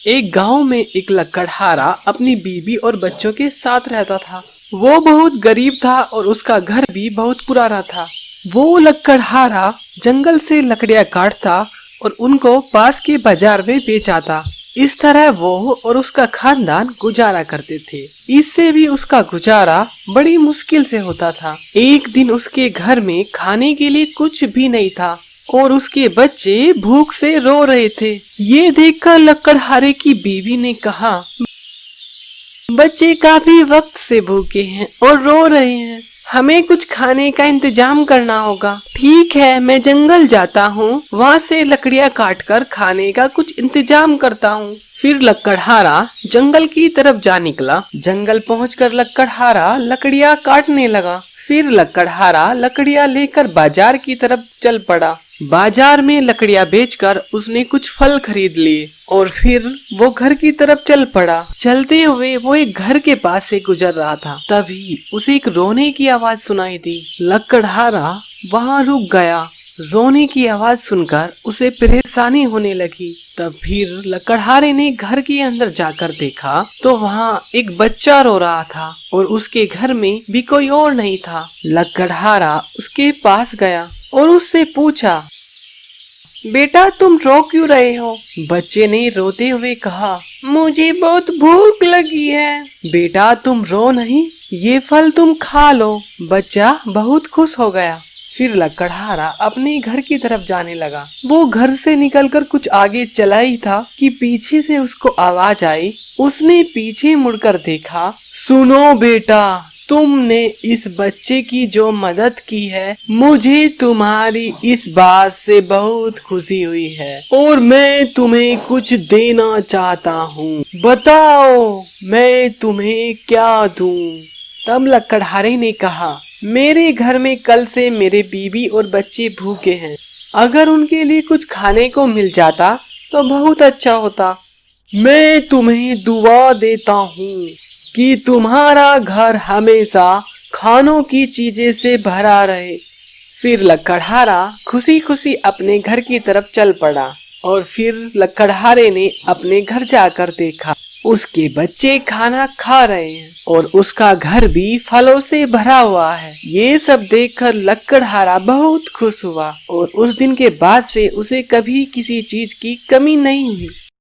एक गांव में एक लकड़हारा अपनी बीवी और बच्चों के साथ रहता था। वो बहुत गरीब था और उसका घर भी बहुत पुराना था। वो लकड़हारा जंगल से लकड़ियां काटता और उनको पास के बाजार में बेच आता। इस तरह वो और उसका खानदान गुजारा करते थे। इससे भी उसका गुजारा बड़ी मुश्किल से होता था। एक दिन उसके घर में खाने के लिए कुछ भी नहीं था और उसके बच्चे भूख से रो रहे थे। ये देखकर लकड़हारे की बीवी ने कहा, बच्चे काफी वक्त से भूखे हैं और रो रहे हैं। हमें कुछ खाने का इंतजाम करना होगा। ठीक है, मैं जंगल जाता हूँ, वहाँ से लकड़ियाँ काटकर खाने का कुछ इंतजाम करता हूँ। फिर लकड़हारा जंगल की तरफ जा निकला। जंगल पहुंचकर लकड़हारा लकड़ियाँ काटने लगा। फिर लकड़हारा लकड़ियाँ लेकर बाजार की तरफ चल पड़ा। बाजार में लकड़ियाँ बेचकर उसने कुछ फल खरीद लिए और फिर वो घर की तरफ चल पड़ा। चलते हुए वो एक घर के पास से गुजर रहा था। तभी उसे एक रोने की आवाज सुनाई दी। लकड़हारा वहाँ रुक गया। रोने की आवाज सुनकर उसे परेशानी होने लगी। तब फिर लकड़हारे ने घर के अंदर जाकर देखा तो वहाँ एक बच्चा रो रहा था और उसके घर में भी कोई और नहीं था। लकड़हारा उसके पास गया और उससे पूछा, बेटा तुम रो क्यों रहे हो? बच्चे ने रोते हुए कहा, मुझे बहुत भूख लगी है। बेटा तुम रो नहीं, ये फल तुम खा लो। बच्चा बहुत खुश हो गया। फिर लकड़हारा अपने घर की तरफ जाने लगा। वो घर से निकलकर कुछ आगे चला ही था कि पीछे से उसको आवाज आई। उसने पीछे मुड़कर देखा। सुनो बेटा, तुमने इस बच्चे की जो मदद की है, मुझे तुम्हारी इस बात से बहुत खुशी हुई है और मैं तुम्हें कुछ देना चाहता हूँ। बताओ मैं तुम्हें क्या दूँ? तब लकड़हारे ने कहा, मेरे घर में कल से मेरे बीवी और बच्चे भूखे हैं। अगर उनके लिए कुछ खाने को मिल जाता तो बहुत अच्छा होता। मैं तुम्हें दुआ देता हूँ कि तुम्हारा घर हमेशा खानों की चीजें से भरा रहे। फिर लकड़हारा खुशी खुशी अपने घर की तरफ चल पड़ा और फिर लकड़हारे ने अपने घर जाकर देखा, उसके बच्चे खाना खा रहे हैं और उसका घर भी फलों से भरा हुआ है। ये सब देखकर लकड़हारा बहुत खुश हुआ और उस दिन के बाद से उसे कभी किसी चीज की कमी नहीं हुई।